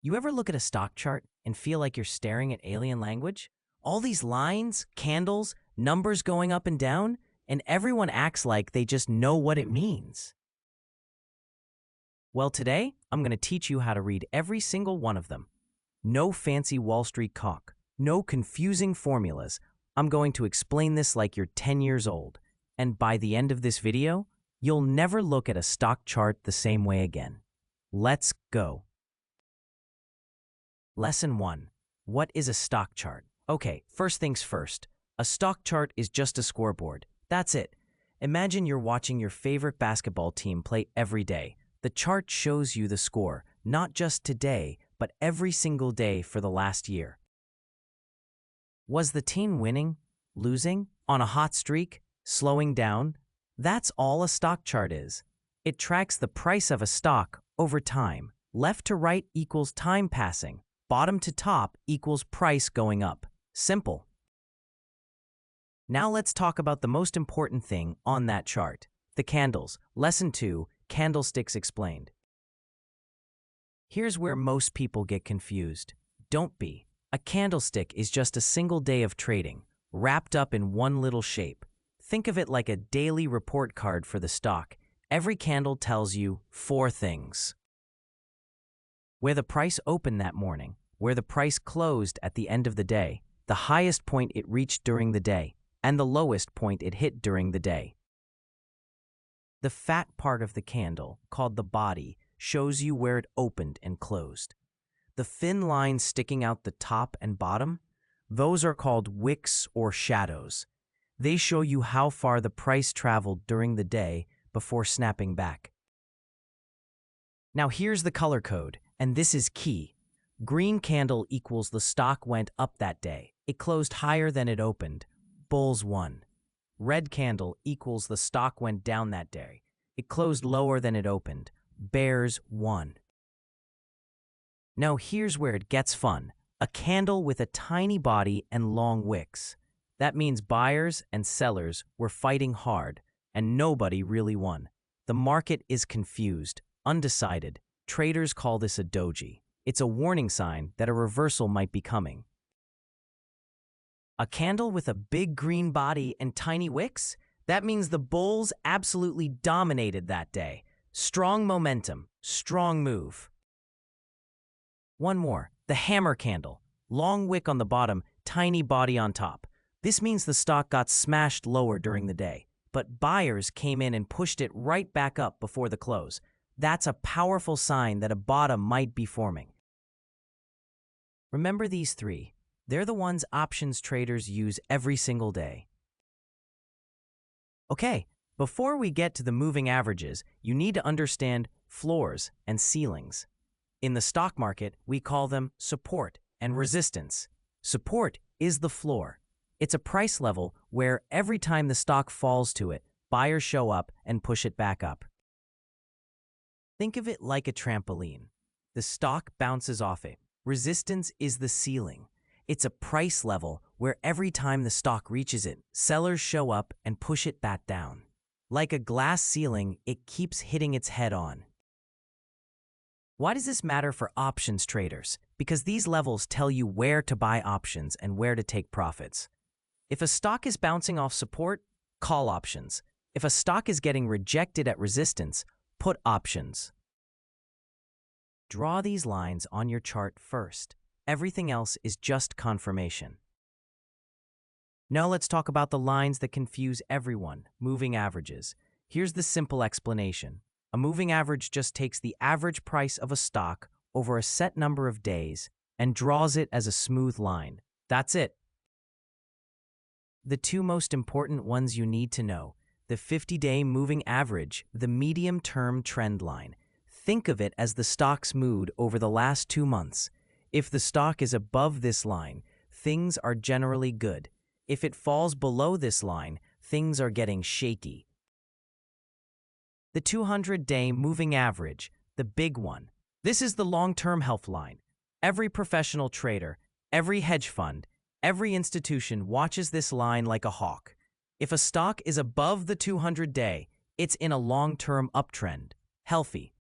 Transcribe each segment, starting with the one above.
You ever look at a stock chart and feel like you're staring at alien language? All these lines, candles, numbers going up and down, and everyone acts like they just know what it means. Well, today, I'm going to teach you how to read every single one of them. No fancy Wall Street cock, no confusing formulas. I'm going to explain this like you're 10 years old. And by the end of this video, you'll never look at a stock chart the same way again. Let's go. Lesson 1. What is a stock chart? Okay, first things first. A stock chart is just a scoreboard. That's it. Imagine you're watching your favorite basketball team play every day. The chart shows you the score, not just today, but every single day for the last year. Was the team winning, losing, on a hot streak, slowing down? That's all a stock chart is. It tracks the price of a stock over time. Left to right equals time passing. Bottom to top equals price going up. Simple. Now let's talk about the most important thing on that chart, the candles. Lesson 2, Candlesticks Explained. Here's where most people get confused. Don't be. A candlestick is just a single day of trading, wrapped up in one little shape. Think of it like a daily report card for the stock. Every candle tells you 4 things. Where the price opened that morning, where the price closed at the end of the day, the highest point it reached during the day, and the lowest point it hit during the day. The fat part of the candle, called the body, shows you where it opened and closed. The thin lines sticking out the top and bottom, those are called wicks or shadows. They show you how far the price traveled during the day before snapping back. Now here's the color code, and this is key. Green candle equals the stock went up that day. It closed higher than it opened. Bulls won. Red candle equals the stock went down that day. It closed lower than it opened. Bears won. Now here's where it gets fun. A candle with a tiny body and long wicks. That means buyers and sellers were fighting hard, and nobody really won. The market is confused, undecided. Traders call this a doji. It's a warning sign that a reversal might be coming. A candle with a big green body and tiny wicks? That means the bulls absolutely dominated that day. Strong momentum, strong move. One more, the hammer candle. Long wick on the bottom, tiny body on top. This means the stock got smashed lower during the day, but buyers came in and pushed it right back up before the close. That's a powerful sign that a bottom might be forming. Remember these 3. They're the ones options traders use every single day. Okay, before we get to the moving averages, you need to understand floors and ceilings. In the stock market, we call them support and resistance. Support is the floor. It's a price level where every time the stock falls to it, buyers show up and push it back up. Think of it like a trampoline. The stock bounces off it. Resistance is the ceiling. It's a price level where every time the stock reaches it, sellers show up and push it back down. Like a glass ceiling, it keeps hitting its head on. Why does this matter for options traders? Because these levels tell you where to buy options and where to take profits. If a stock is bouncing off support, call options. If a stock is getting rejected at resistance, put options. Draw these lines on your chart first. Everything else is just confirmation. Now let's talk about the lines that confuse everyone, moving averages. Here's the simple explanation. A moving average just takes the average price of a stock over a set number of days and draws it as a smooth line. That's it. The 2 most important ones you need to know, the 50-day moving average, the medium-term trend line. Think of it as the stock's mood over the last 2 months. If the stock is above this line, things are generally good. If it falls below this line, things are getting shaky. The 200-day moving average, the big one. This is the long-term health line. Every professional trader, every hedge fund, every institution watches this line like a hawk. If a stock is above the 200-day, it's in a long-term uptrend, healthy.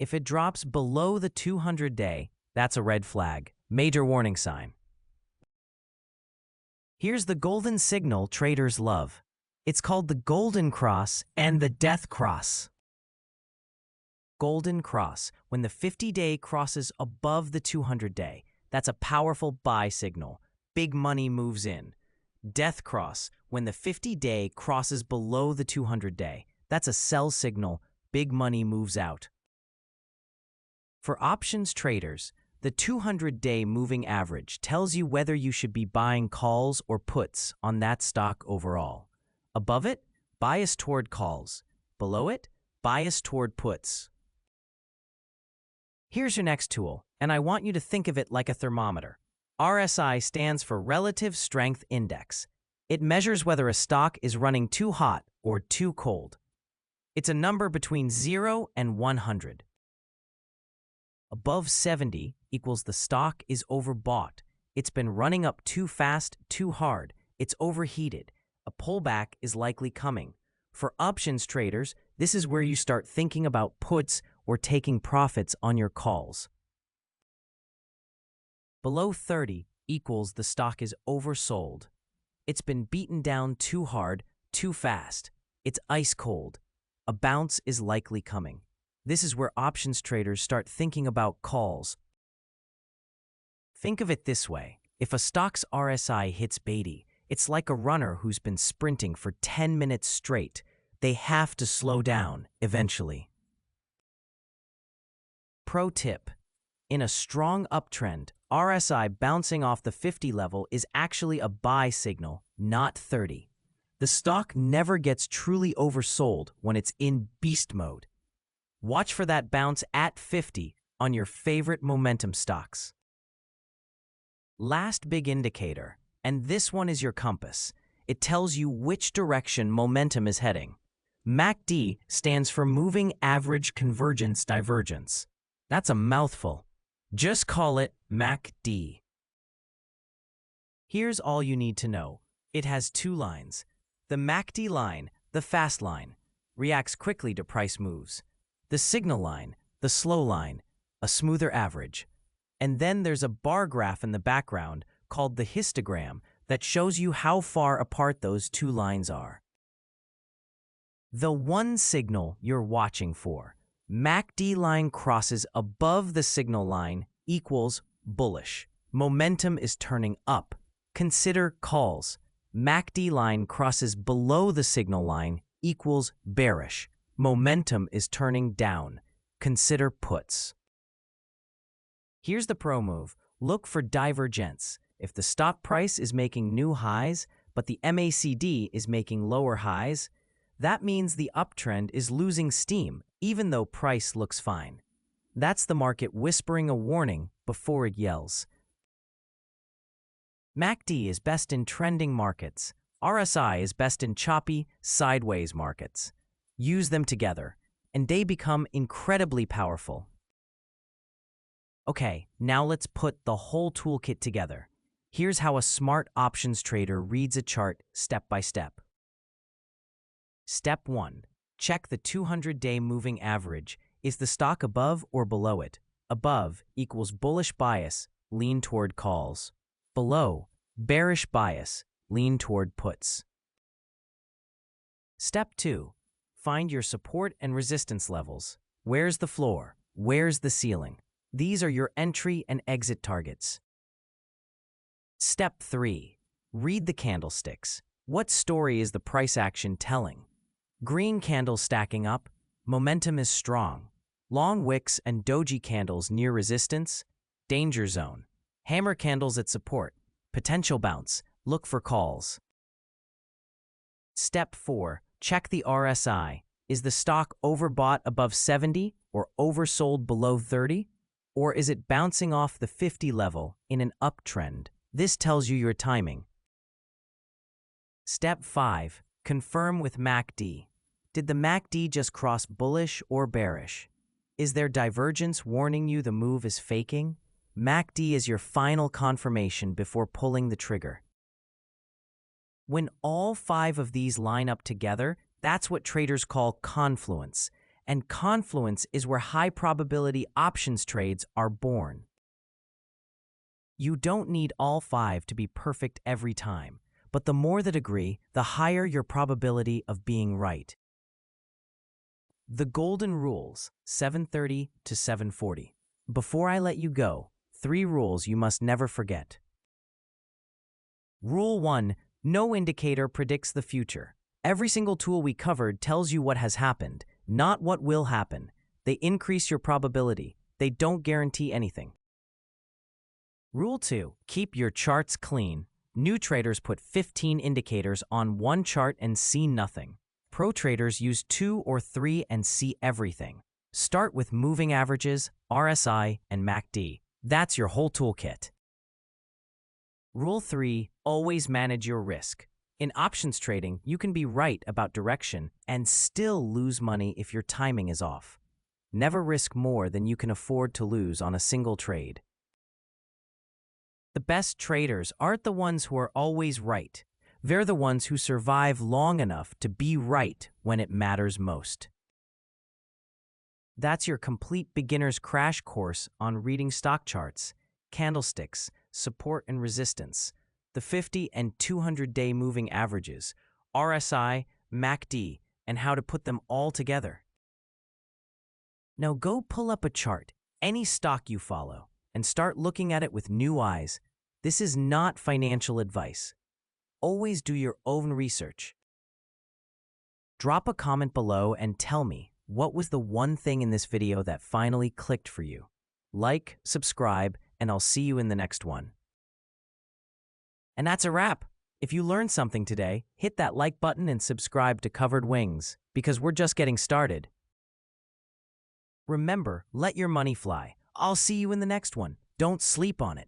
If it drops below the 200-day, that's a red flag, major warning sign. Here's the golden signal traders love. It's called the golden cross and the death cross. Golden cross, when the 50-day crosses above the 200-day, that's a powerful buy signal. Big money moves in. Death cross, when the 50-day crosses below the 200-day, that's a sell signal. Big money moves out. For options traders, the 200-day moving average tells you whether you should be buying calls or puts on that stock overall. Above it, bias toward calls. Below it, bias toward puts. Here's your next tool, and I want you to think of it like a thermometer. RSI stands for Relative Strength Index. It measures whether a stock is running too hot or too cold. It's a number between 0 and 100. Above 70 equals the stock is overbought. It's been running up too fast, too hard. It's overheated. A pullback is likely coming. For options traders, this is where you start thinking about puts or taking profits on your calls. Below 30 equals the stock is oversold. It's been beaten down too hard, too fast. It's ice cold. A bounce is likely coming. This is where options traders start thinking about calls. Think of it this way. If a stock's RSI hits 80, it's like a runner who's been sprinting for 10 minutes straight. They have to slow down eventually. Pro tip: in a strong uptrend, RSI bouncing off the 50 level is actually a buy signal, not 30. The stock never gets truly oversold when it's in beast mode. Watch for that bounce at 50 on your favorite momentum stocks. Last big indicator, and this one is your compass. It tells you which direction momentum is heading. MACD stands for Moving Average Convergence Divergence. That's a mouthful. Just call it MACD. Here's all you need to know. It has two lines. The MACD line, the fast line, reacts quickly to price moves. The signal line, the slow line, a smoother average. And then there's a bar graph in the background called the histogram that shows you how far apart those two lines are. The one signal you're watching for, MACD line crosses above the signal line equals bullish. Momentum is turning up. Consider calls. MACD line crosses below the signal line equals bearish. Momentum is turning down. Consider puts. Here's the pro move. Look for divergence. If the stock price is making new highs, but the MACD is making lower highs, that means the uptrend is losing steam, even though price looks fine. That's the market whispering a warning before it yells. MACD is best in trending markets. RSI is best in choppy, sideways markets. Use them together, and they become incredibly powerful. Okay, now let's put the whole toolkit together. Here's how a smart options trader reads a chart step by step. Step 1. Check the 200-day moving average. Is the stock above or below it? Above equals bullish bias, lean toward calls. Below, bearish bias, lean toward puts. Step 2. Find your support and resistance levels. Where's the floor? Where's the ceiling? These are your entry and exit targets. Step 3. Read the candlesticks. What story is the price action telling? Green candles stacking up. Momentum is strong. Long wicks and doji candles near resistance. Danger zone. Hammer candles at support. Potential bounce. Look for calls. Step 4. Check the RSI. Is the stock overbought above 70 or oversold below 30? Or is it bouncing off the 50 level in an uptrend? This tells you your timing. Step 5. Confirm with MACD. Did the MACD just cross bullish or bearish? Is there divergence warning you the move is faking? MACD is your final confirmation before pulling the trigger. When all 5 of these line up together, that's what traders call confluence. and confluence is where high-probability options trades are born. You don't need all 5 to be perfect every time, but the more that agree, the higher your probability of being right. The golden rules, 7:30 to 7:40. Before I let you go, 3 rules you must never forget. Rule 1, no indicator predicts the future. Every single tool we covered tells you what has happened, not what will happen. They increase your probability. They don't guarantee anything. Rule 2, keep your charts clean. New traders put 15 indicators on one chart and see nothing. Pro traders use 2 or 3 and see everything. Start with moving averages, RSI, and MACD. That's your whole toolkit. Rule 3, always manage your risk. In options trading, you can be right about direction and still lose money if your timing is off. Never risk more than you can afford to lose on a single trade. The best traders aren't the ones who are always right. They're the ones who survive long enough to be right when it matters most. That's your complete beginner's crash course on reading stock charts, candlesticks, support and resistance, the 50 and 200-day moving averages, RSI, MACD, and how to put them all together. Now go pull up a chart, any stock you follow, and start looking at it with new eyes. This is not financial advice. Always do your own research. Drop a comment below and tell me, what was the one thing in this video that finally clicked for you? Like, subscribe, and I'll see you in the next one. And that's a wrap. If you learned something today, hit that like button and subscribe to Covered Wings, because we're just getting started. Remember, let your money fly. I'll see you in the next one. Don't sleep on it.